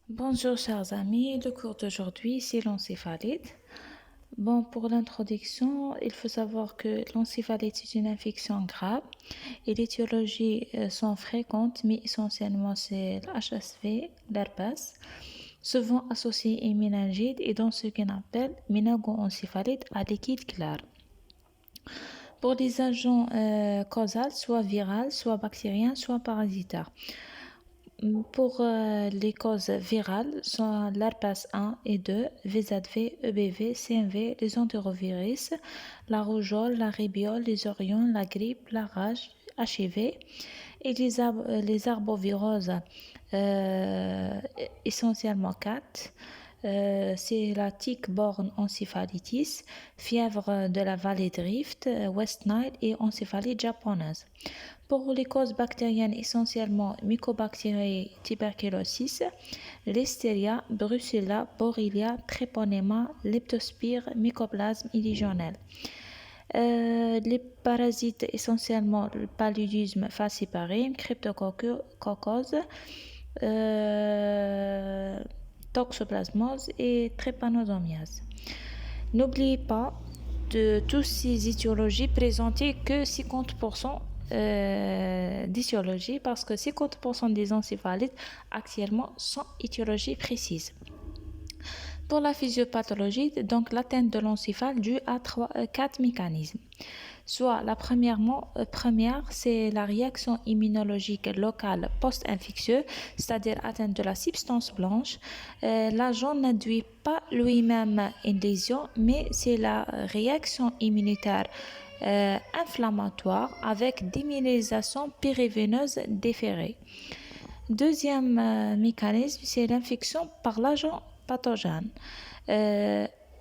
Bonjour chers amis, le cours d'aujourd'hui c'est l'encéphalite. Bon, pour l'introduction, il faut savoir que l'encéphalite est une infection grave et les étiologies sont fréquentes, mais essentiellement c'est l'HSV, l'herpès, souvent associé à une méningite et dans ce qu'on appelle méningoencéphalite à liquide clair. Pour les agents causals, soit viral, soit bactérien, soit parasitaire. Pour les causes virales sont l'herpès 1 et 2, VZV, EBV, CMV, les entérovirus, la rougeole, la rubéole, les orions, la grippe, la rage, HIV et les arboviroses, essentiellement 4. C'est la tick-borne encéphalitis, fièvre de la vallée de Rift, West Nile et encéphalite japonaise. Pour les causes bactériennes, essentiellement Mycobacterium tuberculosis, Listeria, Brucella, Borrelia, Treponema, Leptospire, Mycoplasme et Legionelle. Les parasites, essentiellement le paludisme falciparum, Cryptococcus, Toxoplasmose et Trypanosomiase. N'oubliez pas de toutes ces étiologies présenter que 50% d'étiologie parce que 50% des encéphalites actuellement sont étiologies précises. Pour la physiopathologie, donc l'atteinte de l'encéphale due à 4 mécanismes. Soit la première, c'est la réaction immunologique locale post-infectieuse, c'est-à-dire atteinte de la substance blanche. L'agent n'induit pas lui-même une lésion, mais c'est la réaction immunitaire inflammatoire avec démyélisation périrvéneuse déférée. Deuxième mécanisme, c'est l'infection par l'agent pathogène,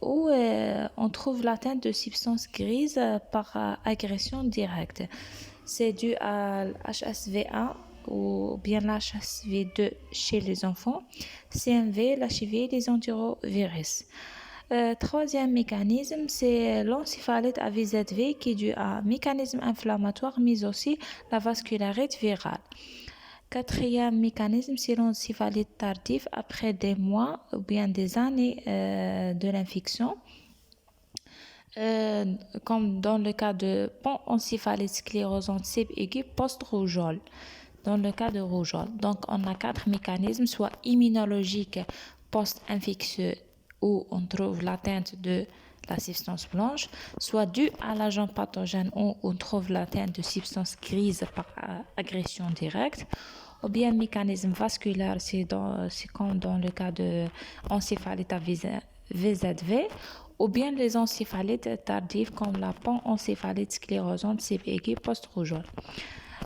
où on trouve l'atteinte de substances grises par agression directe. C'est dû à l'HSV1 ou bien l'HSV2 chez les enfants, CMV, l'HIV, les entérovirus. Troisième mécanisme, c'est l'encéphalite à VZV qui est dû à un mécanisme inflammatoire mais aussi la vascularite virale. Quatrième mécanisme, c'est l'encéphalite tardive après des mois ou bien des années de l'infection. Comme dans le cas de panencéphalite sclérosante type aiguë post-rougeole. Dans le cas de rougeole. Donc, on a 4 mécanismes, soit immunologique post-infectieux, où on trouve l'atteinte de la substance blanche, soit dû à l'agent pathogène où on trouve l'atteinte de substance grise par agression directe, ou bien mécanisme vasculaire, c'est comme dans le cas de encéphalite à VZV, ou bien les encéphalites tardives comme la panencéphalite sclérosante type aiguë post-rougeole.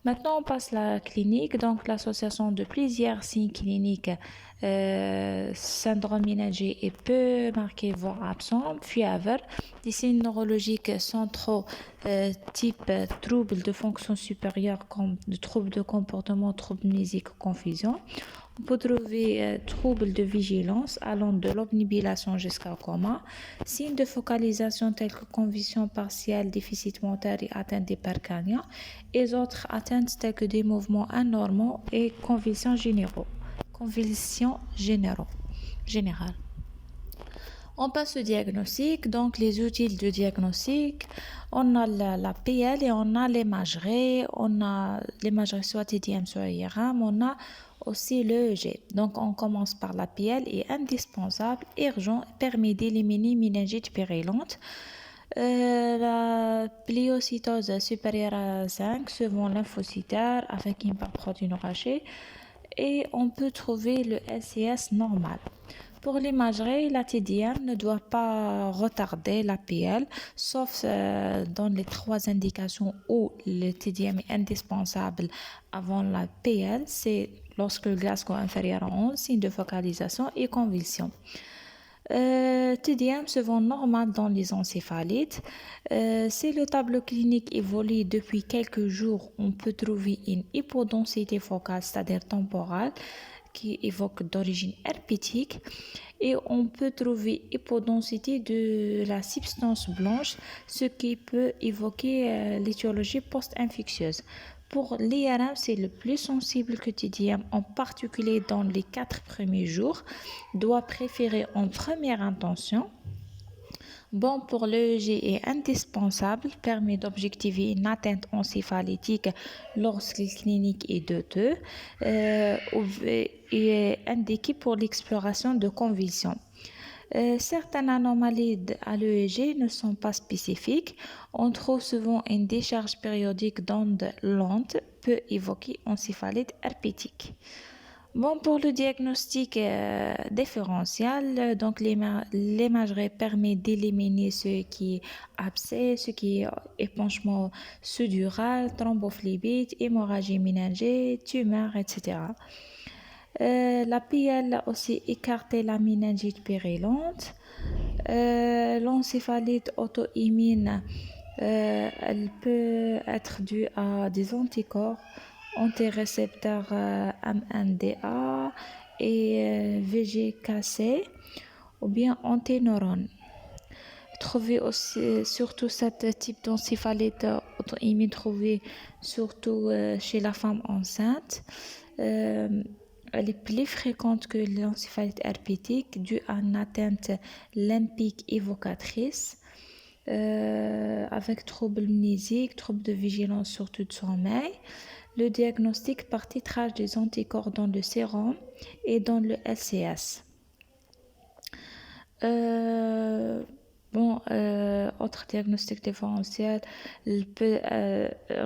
Maintenant, on passe à la clinique. Donc, l'association de plusieurs signes cliniques, syndrome méningé est peu marqué, voire absent, fièvre, des signes neurologiques centraux, type troubles de fonction supérieure comme de troubles de comportement, troubles mnésiques, confusion. On peut trouver troubles de vigilance allant de l'obnubilation jusqu'au coma, signes de focalisation tels que confusion partielle, déficit moteur et atteinte d'hypercania, et autres atteintes telles que des mouvements anormaux et convulsions générales. On passe au diagnostic. Donc, les outils de diagnostic, on a la PL et on a l'imagerie. On a l'imagerie soit TDM, soit IRM. On a aussi l'EEG. Donc, on commence par la PL est indispensable, urgent, permet d'éliminer méningite périllante. La pliocytose supérieure à 5, suivant lymphocytaire avec une protéine rachée. Et on peut trouver le LCS normal. Pour l'imagerie, la TDM ne doit pas retarder l'APL, sauf dans les 3 indications où le TDM est indispensable avant la PL, c'est lorsque le Glasgow est inférieur à 11, signe de focalisation et convulsion. TDM se vend normal dans les encéphalites. Si le tableau clinique évolue depuis quelques jours, on peut trouver une hypodensité focale, c'est-à-dire temporale, qui évoque d'origine herpétique, et on peut trouver hypodensité de la substance blanche, ce qui peut évoquer l'étiologie post-infectieuse. Pour l'IRM, c'est le plus sensible quotidien, en particulier dans les 4 premiers jours, doit préférer en première intention. Bon pour l'EEG est indispensable, permet d'objectiver une atteinte encéphalétique lorsque le clinique est douteux et est indiqué pour l'exploration de convulsions. Certaines anomalies à l'EEG ne sont pas spécifiques. On trouve souvent une décharge périodique d'ondes lentes, peut évoquer encéphalite herpétique. Bon, pour le diagnostic différentiel, donc l'imagerie permet d'éliminer ce qui est abcès, ce qui est épanchement sous-dural, thrombophlébite, hémorragie méningée, tumeur, etc. La PL a aussi écarté la méningite périllante. L'encéphalite auto-immune, elle peut être due à des anticorps antirécepteurs MNDA et VGKC ou bien antineurones. Trouvé aussi, surtout cet type d'encéphalite auto-immune trouvé surtout chez la femme enceinte. Elle est plus fréquente que l'encéphalite herpétique due à une atteinte limpique évocatrice avec troubles mnésiques, troubles de vigilance surtout de sommeil. Le diagnostic par titrage des anticorps dans le sérum et dans le LCS. Autre diagnostic différentiel,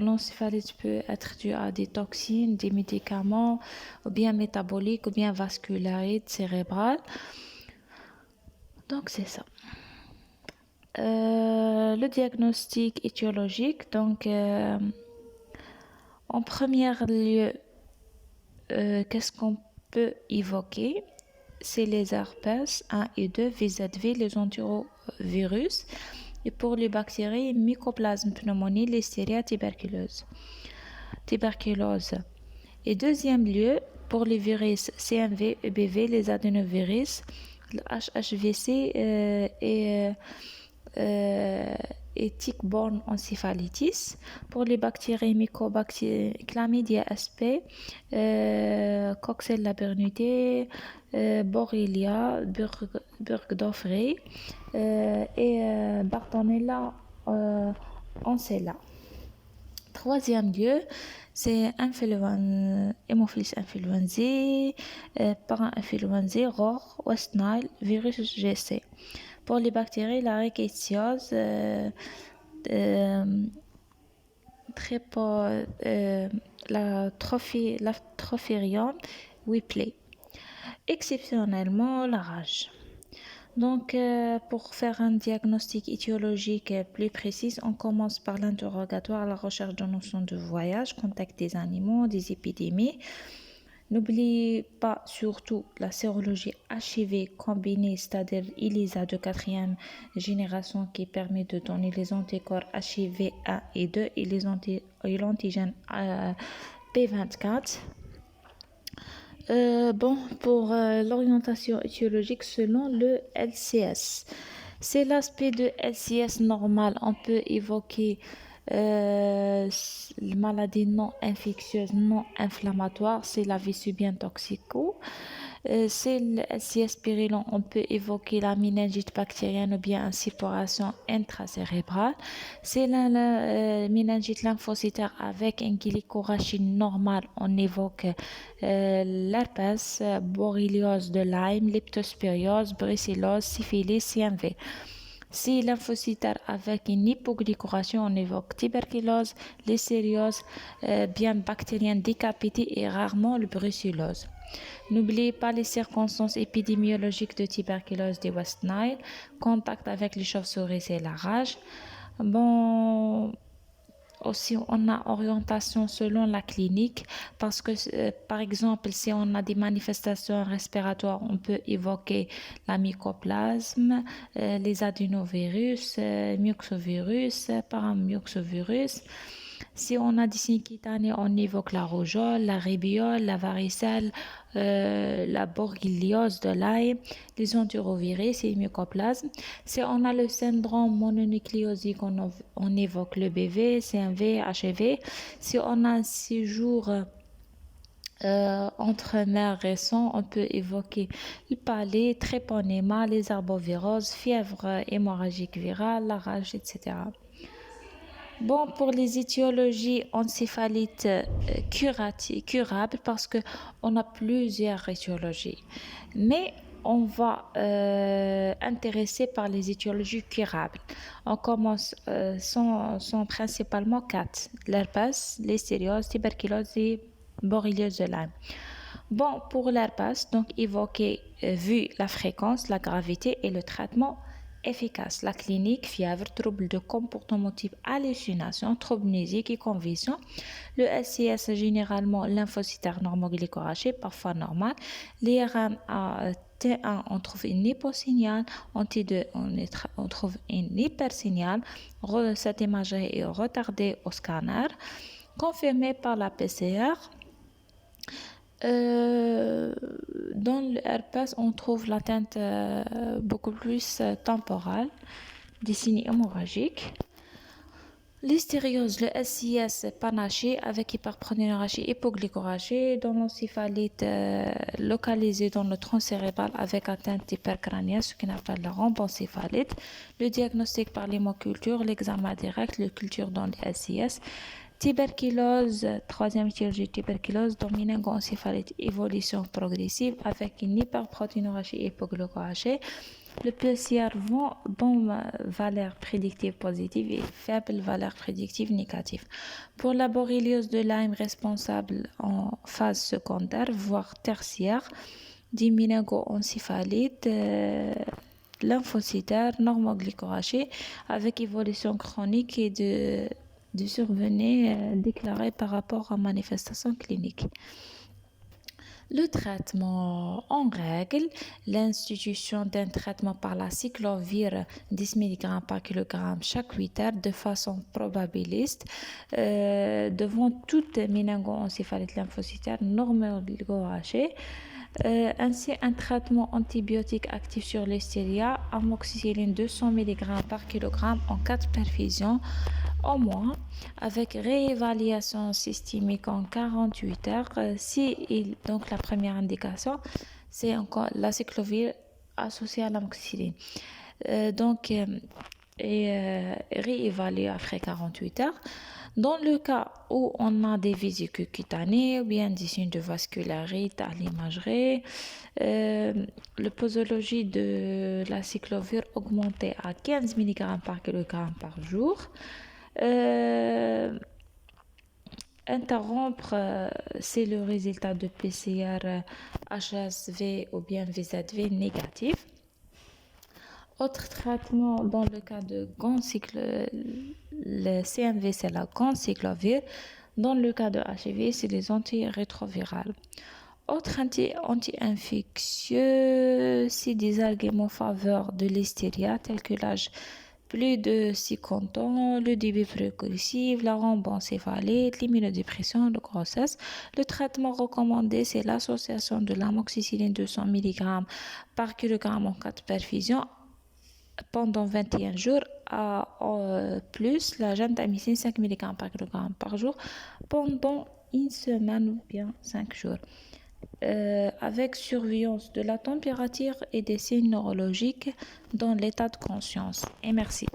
l'encéphalite peut être due à des toxines, des médicaments, ou bien métaboliques, ou bien vascularites cérébrales. Donc c'est ça. Le diagnostic étiologique, donc en premier lieu, qu'est-ce qu'on peut évoquer? C'est les herpès 1 et 2, VZV, les entérovirus, et pour les bactéries, mycoplasme pneumonie, listeria, tuberculose. Et deuxième lieu, pour les virus CMV, EBV, les adénovirus, le HHVC et tick-borne encéphalitis. Pour les bactéries mycobactéries, Chlamydia sp, Coxella burgdorferi, Borrelia burgdorferi et Bartonella ancella. Troisième lieu, c'est Haemophilus influenzae, Parainfluenzae, ROR, West Nile, virus GC. Pour les bactéries, la rickettsiose, la Tropherium Whippley. Exceptionnellement, la rage. Donc, pour faire un diagnostic étiologique plus précis, on commence par l'interrogatoire à la recherche de notions de voyage, contact des animaux, des épidémies. N'oubliez pas surtout la sérologie HIV combinée, c'est-à-dire ELISA de 4e génération qui permet de donner les anticorps HIV 1 et 2 et l'antigène P24. Pour l'orientation étiologique selon le LCS. C'est l'aspect de LCS normal. On peut évoquer maladie non infectieuse, non inflammatoire, c'est la vie subienne toxico. C'est le LCS périllon, on peut évoquer la méningite bactérienne ou bien une suppuration intracérébrale. C'est la méningite lymphocytaire avec une glycorachine normale, on évoque l'herpès, borréliose de Lyme, leptospiriose, brucellose, syphilis, CMV. Si lymphocytaire avec une hypoglycoration, on évoque tuberculose, listériose, bien bactérienne décapitée et rarement le brucellose. N'oubliez pas les circonstances épidémiologiques de tuberculose des West Nile, contact avec les chauves-souris et la rage. Aussi, on a orientation selon la clinique parce que, par exemple, si on a des manifestations respiratoires, on peut évoquer la mycoplasme, les adénovirus, myxovirus, paramyxovirus. Si on a des signes cutanés, on évoque la rougeole, la rubéole, la varicelle, la borréliose de Lyme, les antirovirus et les mycoplasmes. Si on a le syndrome mononucléosique, on évoque le BV, CMV, HIV. Si on a un séjour entre mers récents, on peut évoquer le palais, tréponema, les arboviroses, fièvre hémorragique virale, la rage, etc. Bon, pour les étiologies encéphalites curables, parce que on a plusieurs étiologies, mais on va intéresser par les étiologies curables. On commence, sont principalement quatre: l'herpès, l'histériose, tuberculose et borréliose de Lyme. Bon, pour l'herpès, donc évoquer, vu la fréquence, la gravité et le traitement efficace. La clinique, fièvre, troubles de comportement type hallucination, troubles mnésiques et convulsions. Le SIS, généralement lymphocytaire normoglycorachée, parfois normal. L'IRM à T1, on trouve une hyposignal. En T2, on trouve une hypersignal. Cette imagerie est retardée au scanner. Confirmée par la PCR. Dans le herpès, on trouve l'atteinte beaucoup plus temporale, des signes hémorragiques. L'hystériose, le SIS panaché avec hyperpronénorragie hypoglycorragie, dans l'encéphalite localisée dans le tronc cérébral avec atteinte hypercrânienne, ce qu'on appelle la rhomboencéphalite. Le diagnostic par l'hémoculture, l'examen direct, le culture dans le SIS. Tuberculose, troisième étiologie, tuberculose, dominant-encéphalite, évolution progressive avec une hyperprotéinorragie hypoglycémique. Le PCR, bonne valeur prédictive positive et faible valeur prédictive négative. Pour la borréliose de Lyme, responsable en phase secondaire, voire tertiaire, dominant-encéphalite, lymphocytaire, normoglycorachée, avec évolution chronique et de survenue déclarée par rapport à manifestation clinique. Le traitement en règle, l'institution d'un traitement par la cyclovir 10 mg par kg chaque 8 heures de façon probabiliste devant toute méningo-encéphalite lymphocytaire normoglycorachée. Ainsi, un traitement antibiotique actif sur l'hystéria, amoxicilline 200 mg par kg en 4 perfusions au moins, avec réévaluation systémique en 48 heures. Donc la première indication, c'est encore la cyclovir associée à l'amoxicilline. Réévaluer après 48 heures. Dans le cas où on a des vésicules cutanées ou bien des signes de vascularité à l'imagerie, la posologie de la cyclovir augmentée à 15 mg par kg par jour. Interrompre, c'est le résultat de PCR HSV ou bien VZV négatif. Autre traitement dans le cas de le CMV, c'est la ganciclovir. Dans le cas de HIV, c'est les antirétrovirales. Autre anti-infectieux, c'est des arguments en faveur de l'hystéria, tels que l'âge plus de 50 ans, le début précocif, la rhomboencéphalite, l'immunodépression, la grossesse. Le traitement recommandé, c'est l'association de l'amoxicilline 200 mg par kg en 4 perfusions pendant 21 jours, plus la gentamicine 5 mg par kg par jour pendant une semaine ou bien 5 jours. Avec surveillance de la température et des signes neurologiques dans l'état de conscience. Et merci.